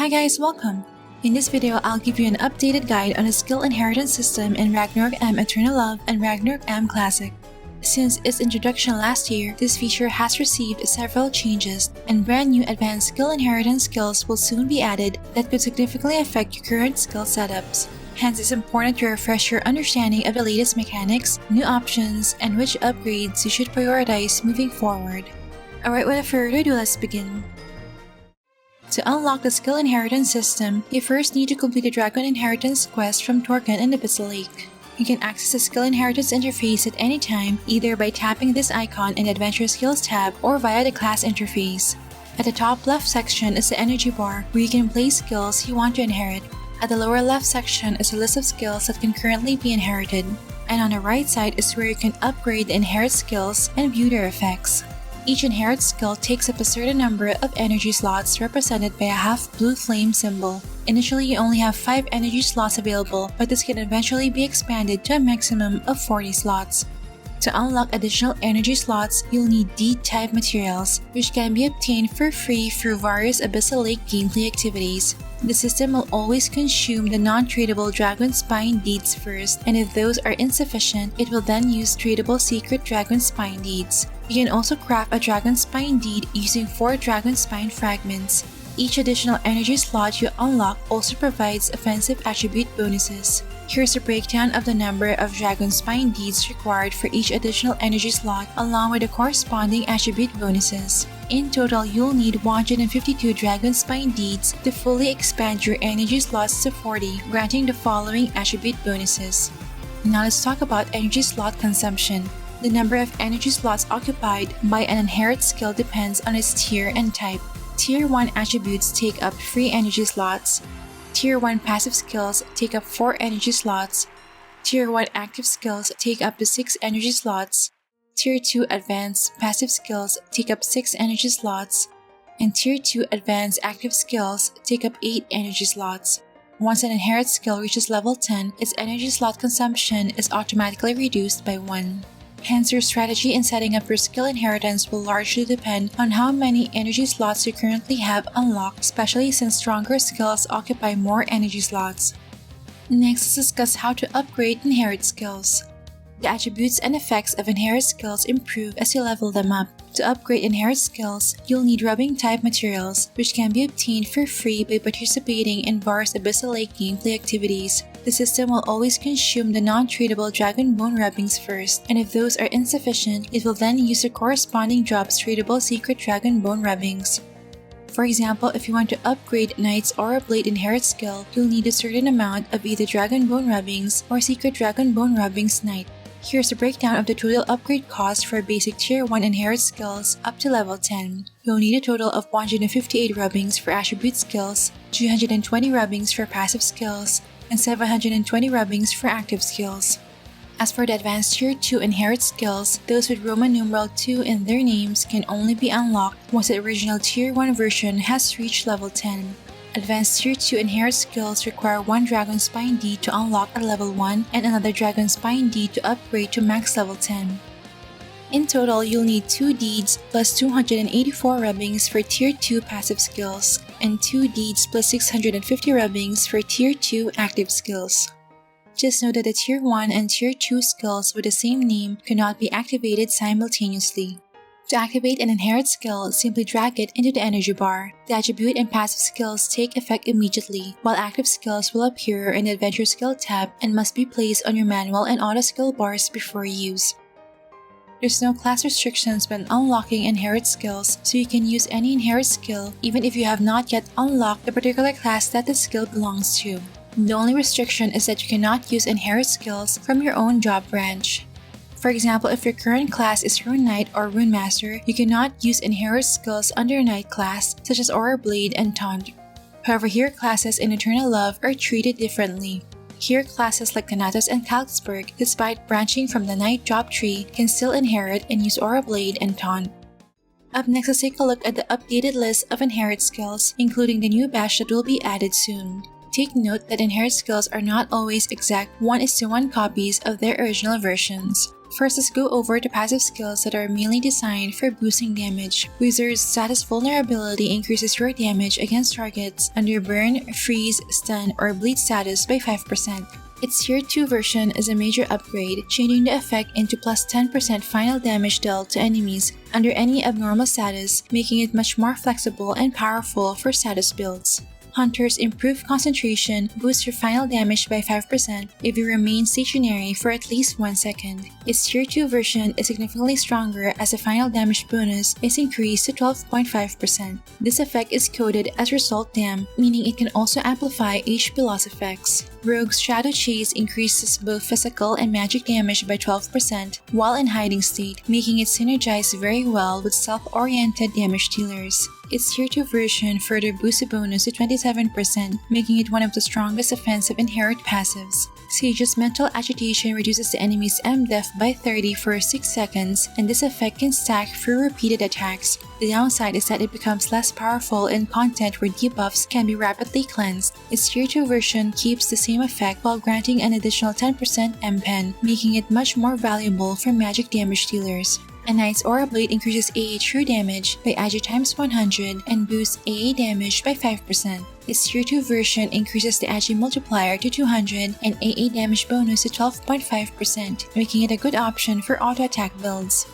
Hi guys, welcome! In this video, I'll give you an updated guide on the skill inheritance system in Ragnarok M Eternal Love and Ragnarok M Classic. Since its introduction last year, this feature has received several changes, and brand new advanced skill inheritance skills will soon be added that could significantly affect your current skill setups. Hence, it's important to refresh your understanding of the latest mechanics, new options, and which upgrades you should prioritize moving forward. Alright, without further ado, let's begin. To unlock the skill inheritance system, you first need to complete the Dragon Inheritance quest from Torken in the Abyssal Lake. You can access the skill inheritance interface at any time, either by tapping this icon in the Adventure Skills tab or via the class interface. At the top left section is the energy bar, where you can place skills you want to inherit. At the lower left section is a list of skills that can currently be inherited. And on the right side is where you can upgrade the inherit skills and view their effects. Each inherit skill takes up a certain number of energy slots represented by a half blue flame symbol. Initially, you only have 5 energy slots available, but this can eventually be expanded to a maximum of 40 slots. To unlock additional energy slots, you'll need deed-type materials, which can be obtained for free through various Abyssal Lake gameplay activities. The system will always consume the non-tradable Dragon Spine deeds first, and if those are insufficient, it will then use tradable secret Dragon Spine deeds. You can also craft a Dragon Spine deed using 4 Dragon Spine fragments. Each additional energy slot you unlock also provides offensive attribute bonuses. Here's a breakdown of the number of Dragon Spine deeds required for each additional energy slot along with the corresponding attribute bonuses. In total, you'll need 152 Dragon Spine deeds to fully expand your energy slots to 40, granting the following attribute bonuses. Now let's talk about energy slot consumption. The number of energy slots occupied by an inherit skill depends on its tier and type. Tier 1 attributes take up 3 energy slots. Tier 1 passive skills take up 4 energy slots. Tier 1 active skills take up to 6 energy slots. Tier 2 advanced passive skills take up 6 energy slots. And Tier 2 advanced active skills take up 8 energy slots. Once an inherit skill reaches level 10, its energy slot consumption is automatically reduced by 1. Hence, your strategy in setting up your skill inheritance will largely depend on how many energy slots you currently have unlocked, especially since stronger skills occupy more energy slots. Next, let's discuss how to upgrade inherit skills. The attributes and effects of inherit skills improve as you level them up. To upgrade inherit skills, you'll need rubbing type materials, which can be obtained for free by participating in various Abyssal Lake gameplay activities. The system will always consume the non-tradable Dragon Bone rubbings first, and if those are insufficient, it will then use the corresponding drop's tradable secret Dragon Bone rubbings. For example, if you want to upgrade Knight's Aura Blade inherit skill, you'll need a certain amount of either Dragon Bone rubbings or secret Dragon Bone rubbings Knight. Here's a breakdown of the total upgrade cost for basic Tier 1 inherit skills up to level 10. You'll need a total of 158 rubbings for attribute skills, 220 rubbings for passive skills, and 720 rubbings for active skills. As for the advanced Tier 2 inherit skills, those with Roman numeral 2 in their names can only be unlocked once the original Tier 1 version has reached level 10. Advanced Tier 2 inherit skills require 1 Dragon Spine deed to unlock at level 1 and another Dragon Spine deed to upgrade to max level 10. In total, you'll need 2 deeds plus 284 rubbings for Tier 2 passive skills, and 2 deeds plus 650 rubbings for Tier 2 active skills. Just note that the Tier 1 and Tier 2 skills with the same name cannot be activated simultaneously. To activate an inherit skill, simply drag it into the energy bar. The attribute and passive skills take effect immediately, while active skills will appear in the Adventure Skill tab and must be placed on your manual and auto skill bars before use. There's no class restrictions when unlocking inherit skills, so you can use any inherit skill even if you have not yet unlocked the particular class that the skill belongs to. The only restriction is that you cannot use inherit skills from your own job branch. For example, if your current class is Rune Knight or Rune Master, you cannot use inherit skills under a Knight class such as Aura Blade and Taunt. However, here classes in Eternal Love are treated differently. Here classes like Thanatos and Kalksburg, despite branching from the Knight job tree, can still inherit and use Aura Blade and Taunt. Up next, let's take a look at the updated list of inherit skills, including the new batch that will be added soon. Take note that inherit skills are not always exact 1:1 copies of their original versions. First, let's go over the passive skills that are mainly designed for boosting damage. Wizard's Status Vulnerability increases your damage against targets under Burn, Freeze, Stun, or Bleed status by 5%. Its Tier 2 version is a major upgrade, changing the effect into plus 10% final damage dealt to enemies under any abnormal status, making it much more flexible and powerful for status builds. Hunter's Improved Concentration boosts your final damage by 5% if you remain stationary for at least 1 second. Its Tier 2 version is significantly stronger as the final damage bonus is increased to 12.5%. This effect is coded as Result Dam, meaning it can also amplify HP loss effects. Rogue's Shadow Chase increases both physical and magic damage by 12% while in hiding state, making it synergize very well with stealth-oriented damage dealers. Its Tier 2 version further boosts the bonus to 27%, making it one of the strongest offensive inherent passives. Sage's Mental Agitation reduces the enemy's MDef by 30 for 6 seconds, and this effect can stack through repeated attacks. The downside is that it becomes less powerful in content where debuffs can be rapidly cleansed. Its Tier 2 version keeps the same effect while granting an additional 10% MPen, making it much more valuable for magic damage dealers. A Knight's Aura Blade increases AA true damage by Agi times 100 and boosts AA damage by 5%. Its Tier 2 version increases the Agi multiplier to 200 and AA damage bonus to 12.5%, making it a good option for auto-attack builds.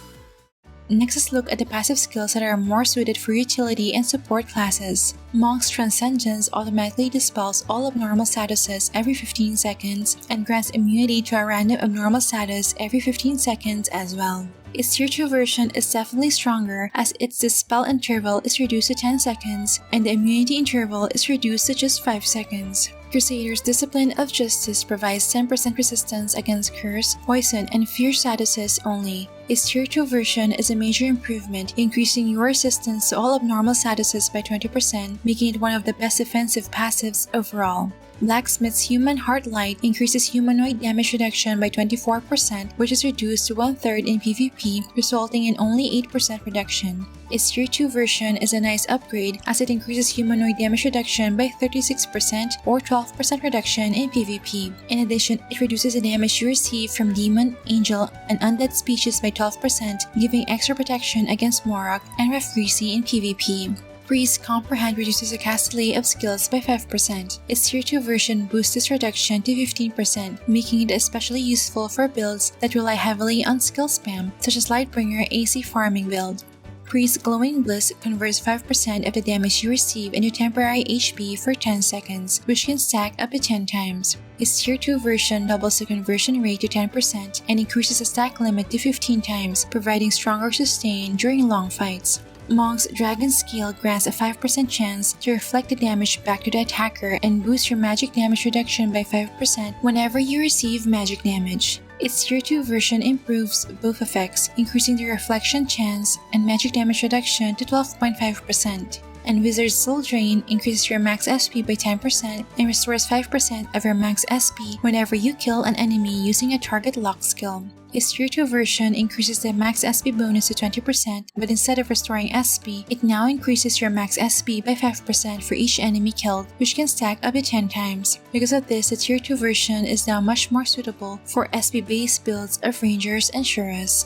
Next, let's look at the passive skills that are more suited for utility and support classes. Monk's Transcendence automatically dispels all abnormal statuses every 15 seconds and grants immunity to a random abnormal status every 15 seconds as well. Its Tier 2 version is definitely stronger as its dispel interval is reduced to 10 seconds and the immunity interval is reduced to just 5 seconds. Crusader's Discipline of Justice provides 10% resistance against Curse, Poison, and Fear statuses only. Its Tier 2 version is a major improvement, increasing your resistance to all abnormal statuses by 20%, making it one of the best defensive passives overall. Blacksmith's Human Heart Light increases humanoid damage reduction by 24%, which is reduced to 1/3 in PvP, resulting in only 8% reduction. Its Tier 2 version is a nice upgrade as it increases humanoid damage reduction by 36% or 12% reduction in PvP. In addition, it reduces the damage you receive from Demon, Angel, and Undead species by 12%, giving extra protection against Morok and Refrisi in PvP. Priest's Comprehend reduces the cast delay of skills by 5%. Its Tier 2 version boosts this reduction to 15%, making it especially useful for builds that rely heavily on skill spam, such as Lightbringer AC farming build. Priest's Glowing Bliss converts 5% of the damage you receive into temporary HP for 10 seconds, which can stack up to 10 times. Its Tier 2 version doubles the conversion rate to 10% and increases the stack limit to 15 times, providing stronger sustain during long fights. Monk's Dragon Scale grants a 5% chance to reflect the damage back to the attacker and boosts your magic damage reduction by 5% whenever you receive magic damage. Its Tier 2 version improves both effects, increasing the reflection chance and magic damage reduction to 12.5%. And Wizard's Soul Drain increases your max SP by 10% and restores 5% of your max SP whenever you kill an enemy using a target lock skill. Its Tier 2 version increases the max SP bonus to 20%, but instead of restoring SP, it now increases your max SP by 5% for each enemy killed, which can stack up to 10 times. Because of this, the Tier 2 version is now much more suitable for SP-based builds of Rangers and Shuras.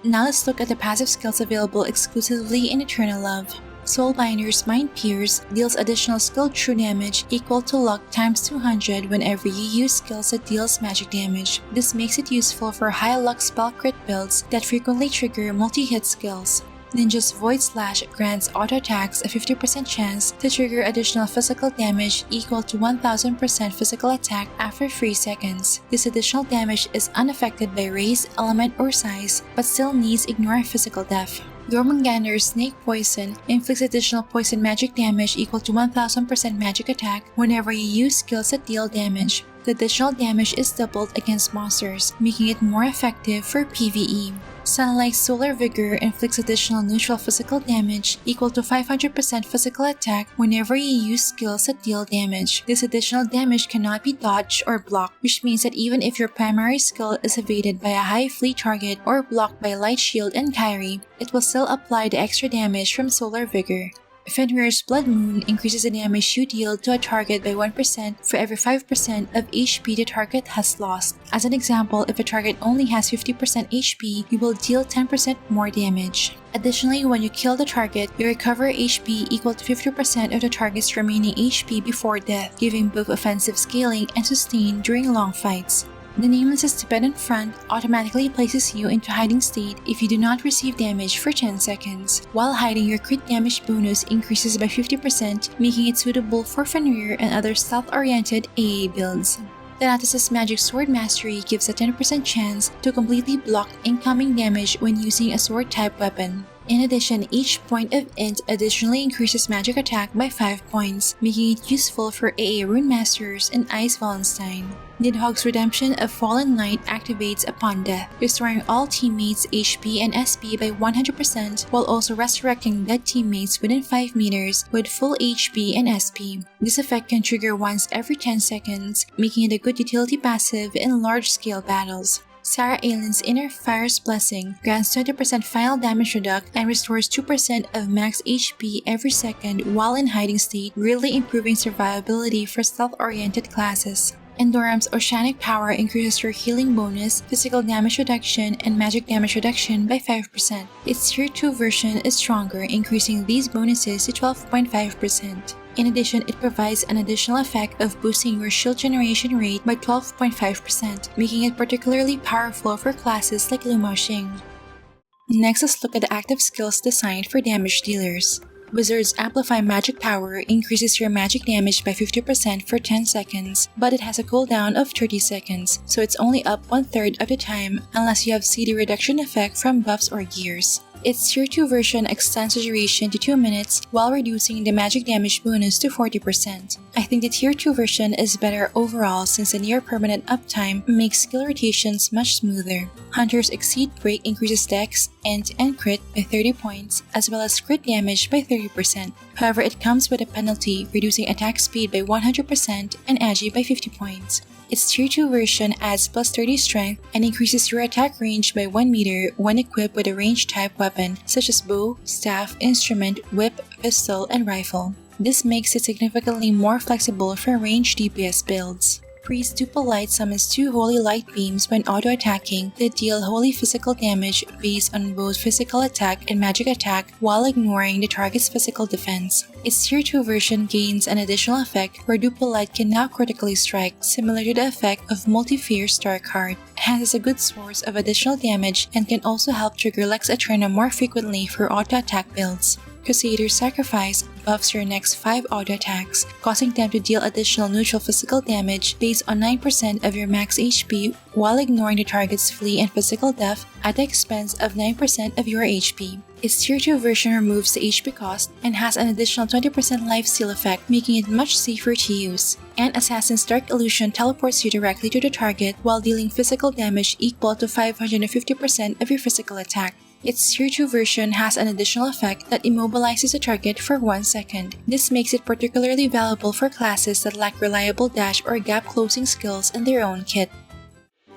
Now let's look at the passive skills available exclusively in Eternal Love. Soulbinder's Mind Pierce deals additional skill true damage equal to luck times 200 whenever you use skills that deals magic damage. This makes it useful for high luck spell crit builds that frequently trigger multi-hit skills. Ninja's Void Slash grants auto attacks a 50% chance to trigger additional physical damage equal to 1000% physical attack after 3 seconds. This additional damage is unaffected by race, element, or size, but still needs ignore physical def. Jormungandr's Snake Poison inflicts additional poison magic damage equal to 1000% magic attack whenever you use skills that deal damage. The additional damage is doubled against monsters, making it more effective for PvE. Sunlight's Solar Vigor inflicts additional neutral physical damage equal to 500% physical attack whenever you use skills that deal damage. This additional damage cannot be dodged or blocked, which means that even if your primary skill is evaded by a high fleet target or blocked by Light Shield and Kyrie, it will still apply the extra damage from Solar Vigor. Fenrir's Blood Moon increases the damage you deal to a target by 1% for every 5% of HP the target has lost. As an example, if a target only has 50% HP, you will deal 10% more damage. Additionally, when you kill the target, you recover HP equal to 50% of the target's remaining HP before death, giving both offensive scaling and sustain during long fights. The Nameless's dependent front automatically places you into hiding state if you do not receive damage for 10 seconds. While hiding, your crit damage bonus increases by 50%, making it suitable for Fenrir and other stealth-oriented AA builds. Thanatos' Magic Sword Mastery gives a 10% chance to completely block incoming damage when using a sword-type weapon. In addition, each point of int additionally increases magic attack by 5 points, making it useful for AA Rune Masters and Ice Wallenstein. Nidhogg's Redemption of Fallen Knight activates upon death, restoring all teammates' HP and SP by 100% while also resurrecting dead teammates within 5 meters with full HP and SP. This effect can trigger once every 10 seconds, making it a good utility passive in large-scale battles. Sarah Ailen's Inner Fire's Blessing grants 20% final damage reduction and restores 2% of max HP every second while in hiding state, really improving survivability for stealth-oriented classes. Endoram's Oceanic Power increases your healing bonus, physical damage reduction, and magic damage reduction by 5%. Its Tier 2 version is stronger, increasing these bonuses to 12.5%. In addition, it provides an additional effect of boosting your shield generation rate by 12.5%, making it particularly powerful for classes like Lu Mao Xing. Next, let's look at the active skills designed for damage dealers. Wizard's Amplify Magic Power increases your magic damage by 50% for 10 seconds, but it has a cooldown of 30 seconds, so it's only up 1/3 of the time unless you have CD reduction effect from buffs or gears. Its Tier 2 version extends the duration to 2 minutes while reducing the magic damage bonus to 40%. I think the Tier 2 version is better overall since the near permanent uptime makes skill rotations much smoother. Hunter's Exceed Break increases dex, int, and crit by 30 points, as well as crit damage by 30%. However, it comes with a penalty, reducing attack speed by 100% and agi by 50 points. Its Tier 2 version adds plus 30 strength and increases your attack range by 1 meter when equipped with a range-type weapon such as bow, staff, instrument, whip, pistol, and rifle. This makes it significantly more flexible for ranged DPS builds. Priest Duple Light summons 2 Holy Light Beams when auto-attacking that deal holy physical damage based on both physical attack and magic attack while ignoring the target's physical defense. Its Tier 2 version gains an additional effect where Duple Light can now critically strike, similar to the effect of Multi-Fierce Starcard. Hence is a good source of additional damage and can also help trigger Lex Eterna more frequently for auto-attack builds. Crusader's Sacrifice buffs your next 5 auto attacks, causing them to deal additional neutral physical damage based on 9% of your max HP while ignoring the target's flee and physical def at the expense of 9% of your HP. Its Tier 2 version removes the HP cost and has an additional 20% lifesteal effect, making it much safer to use. And Assassin's Dark Illusion teleports you directly to the target while dealing physical damage equal to 550% of your physical attack. Its Tier 2 version has an additional effect that immobilizes the target for 1 second. This makes it particularly valuable for classes that lack reliable dash or gap closing skills in their own kit.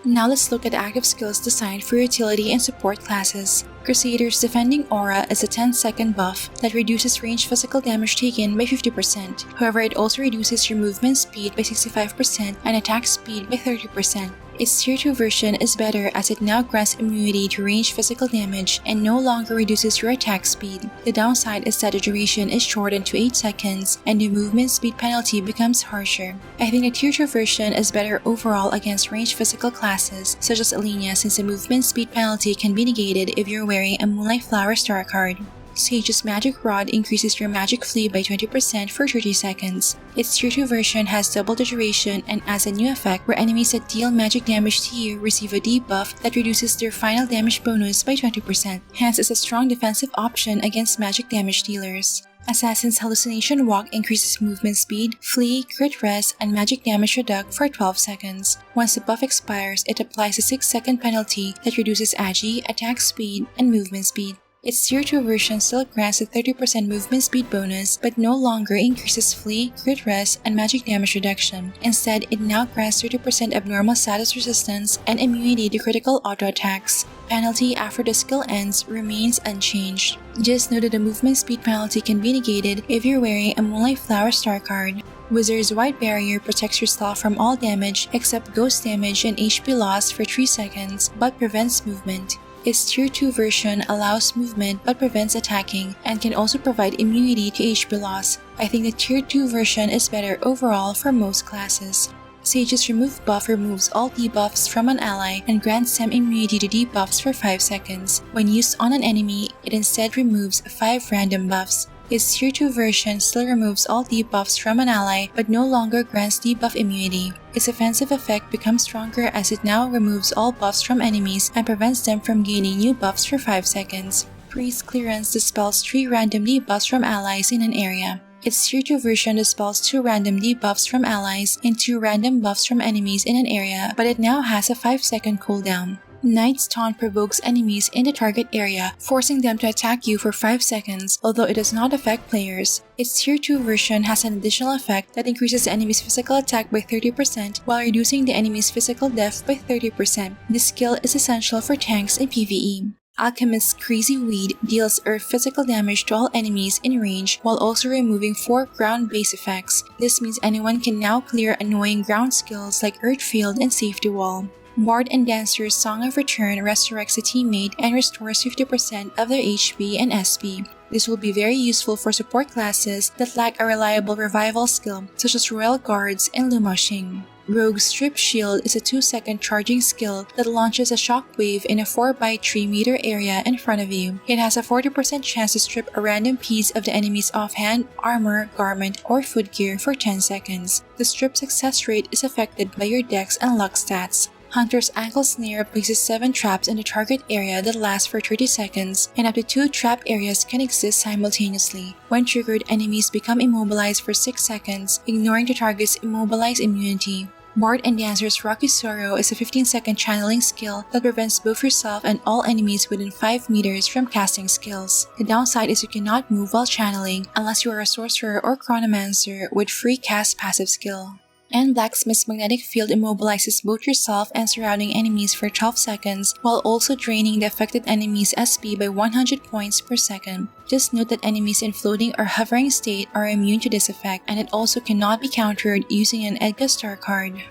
Now let's look at active skills designed for utility and support classes. Crusader's Defending Aura is a 10-second buff that reduces ranged physical damage taken by 50%. However, it also reduces your movement speed by 65% and attack speed by 30%. Its Tier 2 version is better as it now grants immunity to ranged physical damage and no longer reduces your attack speed. The downside is that the duration is shortened to 8 seconds and the movement speed penalty becomes harsher. I think the Tier 2 version is better overall against ranged physical classes such as Alenia since the movement speed penalty can be negated if you're wearing a Moonlight Flower star card. Sage's Magic Rod increases your magic flee by 20% for 30 seconds. Its Tier 2 version has double the duration and adds a new effect where enemies that deal magic damage to you receive a debuff that reduces their final damage bonus by 20%. Hence, it's a strong defensive option against magic damage dealers. Assassin's Hallucination Walk increases movement speed, flee, crit res, and magic damage reduct for 12 seconds. Once the buff expires, it applies a 6-second penalty that reduces agi, attack speed, and movement speed. Its Tier 2 version still grants a 30% movement speed bonus, but no longer increases flee, crit rest, and magic damage reduction. Instead, it now grants 30% abnormal status resistance and immunity to critical auto attacks. Penalty after the skill ends remains unchanged. Just note that the movement speed penalty can be negated if you're wearing a Moonlight Flower star card. Wizard's White Barrier protects yourself from all damage except ghost damage and HP loss for 3 seconds, but prevents movement. Its Tier 2 version allows movement but prevents attacking, and can also provide immunity to HP loss. I think the Tier 2 version is better overall for most classes. Sage's Remove buff removes all debuffs from an ally and grants them immunity to debuffs for 5 seconds. When used on an enemy, it instead removes 5 random buffs. Its Tier 2 version still removes all debuffs from an ally but no longer grants debuff immunity. Its offensive effect becomes stronger as it now removes all buffs from enemies and prevents them from gaining new buffs for 5 seconds. Priest Clearance dispels 3 random debuffs from allies in an area. Its Tier 2 version dispels 2 random debuffs from allies and 2 random buffs from enemies in an area, but it now has a 5-second cooldown. Knight's Taunt provokes enemies in the target area, forcing them to attack you for 5 seconds, although it does not affect players. Its Tier 2 version has an additional effect that increases the enemy's physical attack by 30% while reducing the enemy's physical def by 30%. This skill is essential for tanks in PvE. Alchemist's Crazy Weed deals earth physical damage to all enemies in range while also removing 4 ground-based effects. This means anyone can now clear annoying ground skills like Earth Field and Safety Wall. Bard and Dancer's Song of Return resurrects a teammate and restores 50% of their HP and SP. This will be very useful for support classes that lack a reliable revival skill, such as Royal Guards and Lumashing. Rogue's Strip Shield is a 2-second charging skill that launches a shockwave in a 4x3 meter area in front of you. It has a 40% chance to strip a random piece of the enemy's offhand, armor, garment, or footgear for 10 seconds. The strip success rate is affected by your dex and luck stats. Hunter's Ankle Snare places 7 traps in the target area that last for 30 seconds, and up to 2 trap areas can exist simultaneously. When triggered, enemies become immobilized for 6 seconds, ignoring the target's immobilized immunity. Bard and Dancer's Rocky Sorrow is a 15-second channeling skill that prevents both yourself and all enemies within 5 meters from casting skills. The downside is you cannot move while channeling unless you are a sorcerer or chronomancer with free cast passive skill. And Blacksmith's Magnetic Field immobilizes both yourself and surrounding enemies for 12 seconds while also draining the affected enemy's SP by 100 points per second. Just note that enemies in floating or hovering state are immune to this effect, and it also cannot be countered using an Edgar Star card.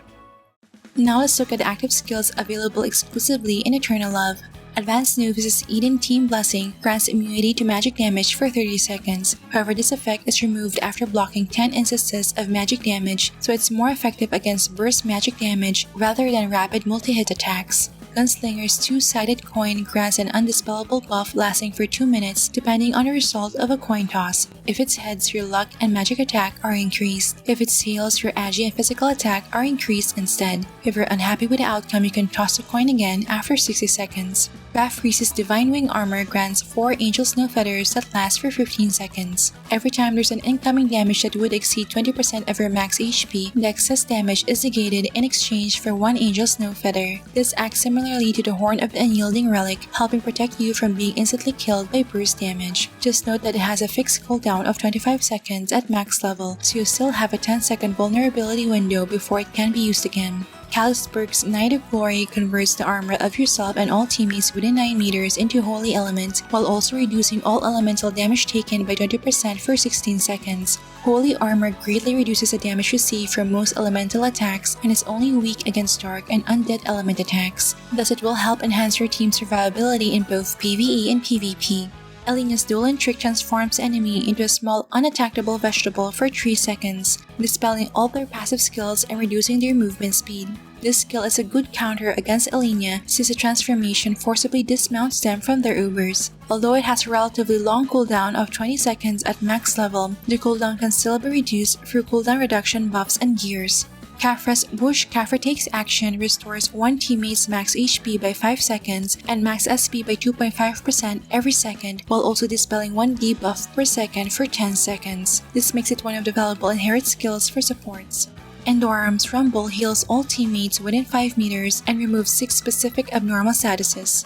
Now let's look at the active skills available exclusively in Eternal Love. Advanced Novice's Eden Team Blessing grants immunity to magic damage for 30 seconds. However, this effect is removed after blocking 10 instances of magic damage, so it's more effective against burst magic damage rather than rapid multi-hit attacks. Gunslinger's Two-Sided Coin grants an undispellable buff lasting for 2 minutes depending on the result of a coin toss. If it's heads, your luck and magic attack are increased. If it's tails, your agi and physical attack are increased instead. If you're unhappy with the outcome, you can toss the coin again after 60 seconds. Graf Reese's Divine Wing Armor grants 4 Angel Snow Feathers that last for 15 seconds. Every time there's an incoming damage that would exceed 20% of your max HP, the excess damage is negated in exchange for 1 Angel Snow Feather. This acts similarly to the Horn of the Unyielding Relic, helping protect you from being instantly killed by burst damage. Just note that it has a fixed cooldown of 25 seconds at max level, so you still have a 10-second vulnerability window before it can be used again. Kalisberg's Knight of Glory converts the armor of yourself and all teammates within 9 meters into Holy Element, while also reducing all elemental damage taken by 20% for 16 seconds. Holy Armor greatly reduces the damage received from most elemental attacks and is only weak against dark and undead element attacks. Thus, it will help enhance your team's survivability in both PvE and PvP. Alina's Dolan Trick transforms the enemy into a small unattackable vegetable for 3 seconds, dispelling all their passive skills and reducing their movement speed. This skill is a good counter against Alina since the transformation forcibly dismounts them from their ubers. Although it has a relatively long cooldown of 20 seconds at max level, the cooldown can still be reduced through cooldown reduction buffs and gears. Kafra's Bush Kafra Takes Action restores one teammate's max HP by 5 seconds and max SP by 2.5% every second, while also dispelling 1 debuff per second for 10 seconds. This makes it one of the valuable inherent skills for supports. Endorum's Rumble heals all teammates within 5 meters and removes 6 specific abnormal statuses.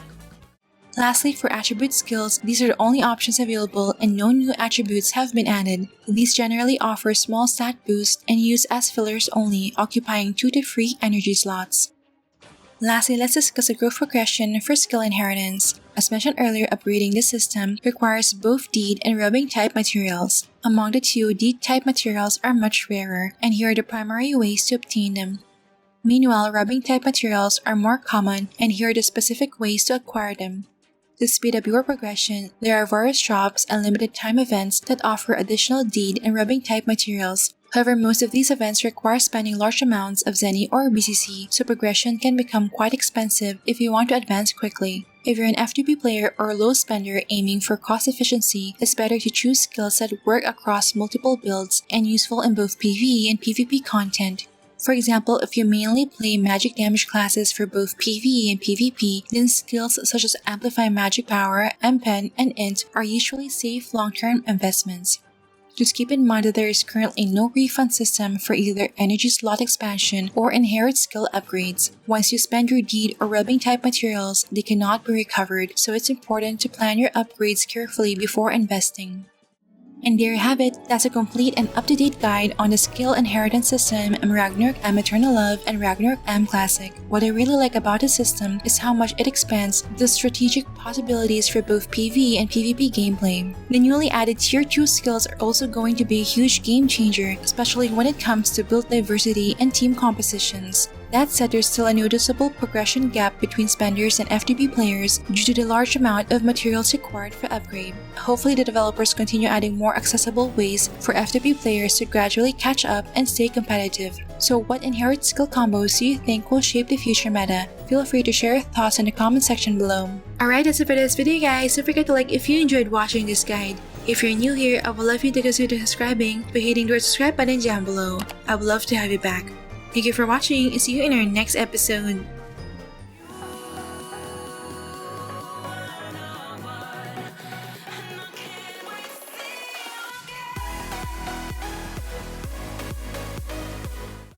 Lastly, for attribute skills, these are the only options available and no new attributes have been added. These generally offer small stat boosts and use as fillers only, occupying 2 to 3 energy slots. Lastly, let's discuss a growth progression for skill inheritance. As mentioned earlier, upgrading this system requires both deed and rubbing type materials. Among the two, deed type materials are much rarer, and here are the primary ways to obtain them. Meanwhile, rubbing type materials are more common, and here are the specific ways to acquire them. To speed up your progression, there are various shops and limited time events that offer additional deed and rubbing type materials. However, most of these events require spending large amounts of Zenny or BCC, so progression can become quite expensive if you want to advance quickly. If you're an FTP player or low spender aiming for cost efficiency, it's better to choose skills that work across multiple builds and useful in both PvE and PvP content. For example, if you mainly play magic damage classes for both PvE and PvP, then skills such as Amplify Magic Power, MPen, and Int are usually safe long-term investments. Just keep in mind that there is currently no refund system for either energy slot expansion or inherit skill upgrades. Once you spend your deed or rubbing type materials, they cannot be recovered, so it's important to plan your upgrades carefully before investing. And there you have it, that's a complete and up-to-date guide on the skill inheritance system in Ragnarok M Eternal Love and Ragnarok M Classic. What I really like about the system is how much it expands the strategic possibilities for both PvE and PvP gameplay. The newly added Tier 2 skills are also going to be a huge game changer, especially when it comes to build diversity and team compositions. That said, there's still a noticeable progression gap between spenders and FTP players due to the large amount of materials required for upgrade. Hopefully the developers continue adding more accessible ways for FTP players to gradually catch up and stay competitive. So what inherit skill combos do you think will shape the future meta? Feel free to share your thoughts in the comment section below. Alright, that's it for this video guys. Don't forget to like if you enjoyed watching this guide. If you're new here, I would love you to consider subscribing by hitting the subscribe button down below. I would love to have you back. Thank you for watching and see you in our next episode.